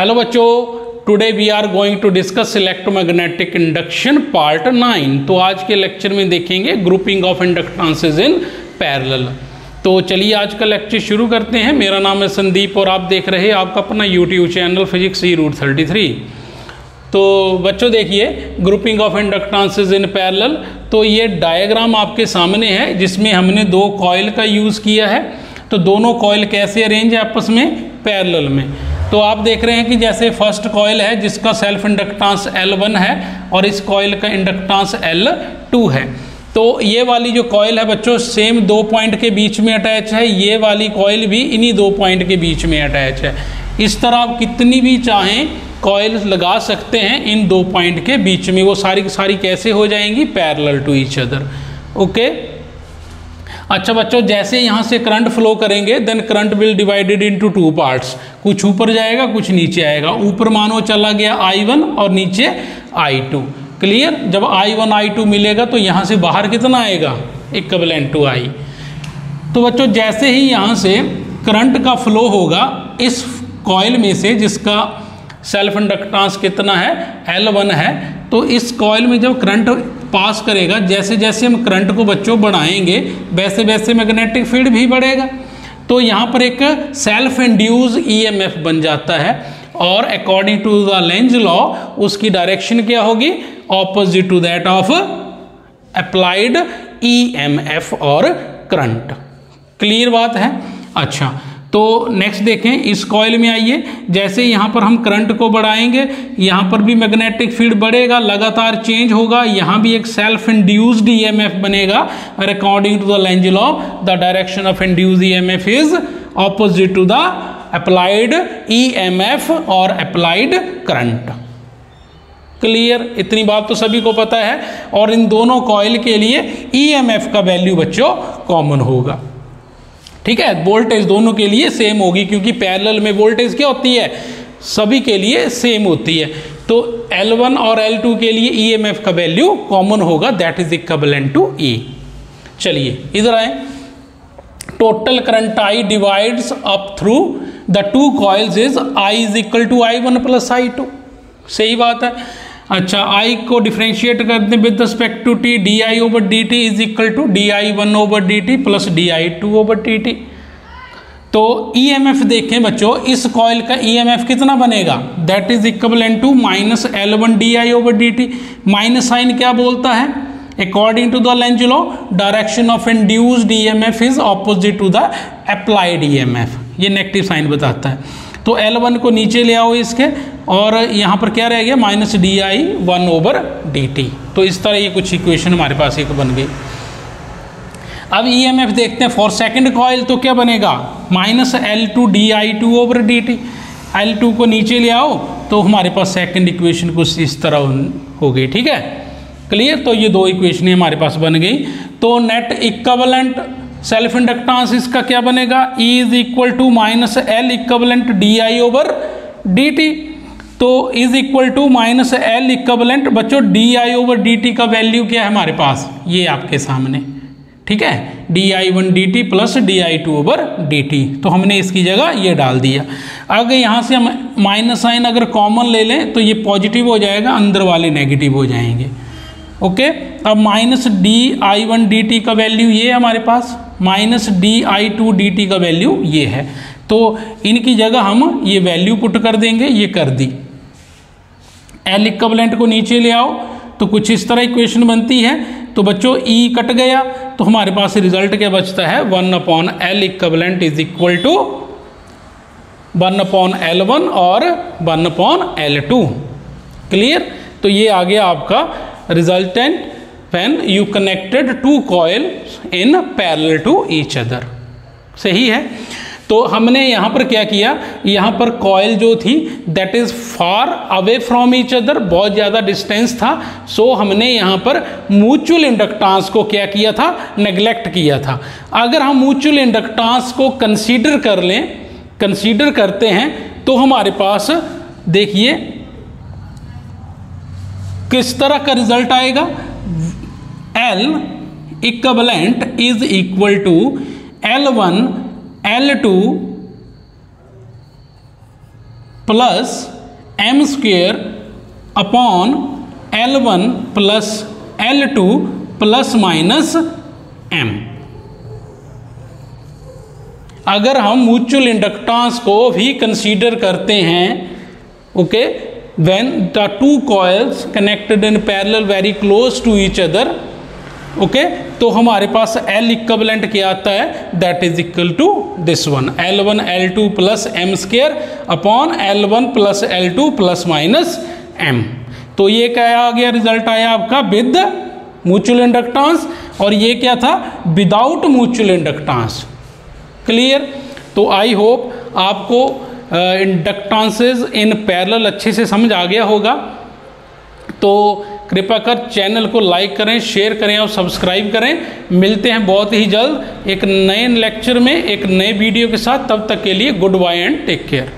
Hello बच्चों, today we are going to discuss electromagnetic induction part 9। तो आज के लेक्चर में देखेंगे grouping of inductances in parallel. तो चलिए आज का लेक्चर शुरू करते हैं। मेरा नाम है संदीप और आप देख रहे हैं आपका अपना यूट्यूब चैनल फिजिक्स E-33। तो बच्चों देखिए, grouping of inductances in parallel, तो ये डायग्राम आपके सामने है जिसमें हमने दो कॉइल का यूज़ किया है। तो दोनों कॉइल कैसे अरेंज है आपस में, पैरेलल में। तो आप देख रहे हैं कि जैसे फर्स्ट कॉइल है जिसका सेल्फ इंडक्टेंस L1 है और इस कॉइल का इंडक्टेंस L2 है। तो ये वाली जो कॉइल है बच्चों सेम दो पॉइंट के बीच में अटैच है, ये वाली कॉइल भी इन्हीं दो पॉइंट के बीच में अटैच है। इस तरह आप कितनी भी चाहें कॉइल लगा सकते हैं इन दो पॉइंट के बीच में, वो सारी की सारी कैसे हो जाएंगी, parallel to each other. Okay, अच्छा बच्चों, जैसे यहाँ से करंट फ्लो करेंगे then current will divided into two parts, कुछ ऊपर जाएगा कुछ नीचे आएगा। ऊपर मानो चला गया I1 और नीचे I2। क्लियर, जब I1 I2 मिलेगा तो यहाँ से बाहर कितना आएगा, इक्विवेलेंट टू I। तो बच्चों जैसे ही यहाँ से करंट का फ्लो होगा इस कॉइल में से जिसका सेल्फ इंडक्टेंस कितना है, L1 है, तो इस कॉइल में जब करंट पास करेगा, जैसे जैसे हम करंट को बच्चों बढ़ाएंगे वैसे वैसे मैग्नेटिक फील्ड भी बढ़ेगा। तो यहाँ पर एक सेल्फ इंड्यूस EMF बन जाता है और according to the Lenz law उसकी डायरेक्शन क्या होगी, opposite to that of applied EMF और करंट। क्लियर बात है। अच्छा, तो नेक्स्ट देखें, इस कॉइल में आइए, जैसे यहाँ पर हम करंट को बढ़ाएंगे यहाँ पर भी मैग्नेटिक फील्ड बढ़ेगा, लगातार चेंज होगा। यहाँ भी एक सेल्फ इंड्यूस्ड EMF बनेगा और according to the Lenz law the direction of induced EMF is opposite to the applied EMF और अप्लाइड करंट। क्लियर, इतनी बात तो सभी को पता है। और इन दोनों कॉइल के लिए EMF का वैल्यू बच्चों कॉमन होगा। ठीक है, वोल्टेज दोनों के लिए सेम होगी क्योंकि पैरेलल में वोल्टेज क्या होती है, सभी के लिए सेम होती है। तो L1 और L2 के लिए EMF का वैल्यू कॉमन होगा, that is equivalent to E। चलिए इधर आए, total current I divides up through the two coils is I is equal to I1 plus I2। सही बात है। अच्छा, I को डिफ्रेंशिएट करते हैं with respect to T, DI over dt is equal to DI1 over dt plus DI2 over dt। तो EMF देखें बच्चों, इस कॉइल का EMF कितना बनेगा, that is equivalent to minus L1 DI over dt। Minus sign क्या बोलता है, according to the Lenz law direction of induced EMF is opposite to the applied EMF, ये नेगेटिव साइन बताता है। तो L1 को नीचे ले आओ इसके, और यहाँ पर क्या रह गया, माइनस DI1 ओवर dt। तो इस तरह ये कुछ इक्वेशन हमारे पास एक बन गई। अब EMF देखते हैं फॉर सेकंड कॉइल, तो क्या बनेगा, minus L2 DI2 over dt। L2 को नीचे ले आओ तो हमारे पास सेकंड इक्वेशन कुछ इस तरह हो गई। ठीक है, क्लियर। तो ये दो इक्वेशन हमारे पास बन गई। तो नेट इक्विवेलेंट सेल्फ इंडक्टेंस इसका क्या बनेगा, E is equal to minus L equivalent DI over dt। तो is equal to minus L equivalent बच्चों DI ओवर dt का वैल्यू क्या है हमारे पास, ये आपके सामने। ठीक है, DI1 dt plus DI2 over dt। तो हमने इसकी जगह ये डाल दिया। अगर यहाँ से हम माइनस साइन अगर कॉमन ले लें तो ये पॉजिटिव हो जाएगा, अंदर वाले नेगेटिव हो जाएंगे। ओके, अब माइनस DI1 dt का वैल्यू ये है हमारे पास, माइनस DI2 dt का वैल्यू ये है। तो इनकी जगह हम ये वैल्यू पुट कर देंगे, ये कर दी। L इक्विवेलेंट को नीचे ले आओ तो कुछ इस तरह इक्वेशन बनती है। तो बच्चों E कट गया तो हमारे पास रिजल्ट क्या बचता है, 1/L equivalent is equal to 1/L1 और 1/L2। क्लियर। तो ये आ गया आपका resultant when you connected two coils in parallel to each other। सही है। तो हमने यहाँ पर क्या किया, यहाँ पर कॉइल जो थी that is far away from each other, बहुत ज़्यादा डिस्टेंस था। सो हमने यहाँ पर म्यूचुअल इंडक्टेंस को क्या किया था, नेग्लेक्ट किया था। अगर हम म्यूचुअल इंडक्टेंस को कंसीडर कर लें, कंसीडर करते हैं तो हमारे पास देखिए किस तरह का रिजल्ट आएगा, L equivalent is equal to L1 L2 plus M square upon L1 plus L2 plus minus M. अगर हम म्यूचुअल इंडक्टेंस को भी कंसीडर करते हैं, okay, when the two coils connected in parallel very close to each other, okay, तो हमारे पास L equivalent क्या आता है, that is equal to this one, L1 L2 plus M square upon L1 plus L2 plus minus M. तो ये क्या आ गया, रिजल्ट आया आपका विद म्यूचुअल इंडक्टेंस, और ये क्या था, विदाउट म्यूचुअल इंडक्टेंस। क्लियर? तो आई होप आपको इंडक्टेंसेस इन पैरेलल अच्छे से समझ आ गया होगा। तो कृपया कर चैनल को लाइक करें, शेयर करें और सब्सक्राइब करें। मिलते हैं बहुत ही जल्द एक नए लेक्चर में एक नए वीडियो के साथ। तब तक के लिए goodbye and take care.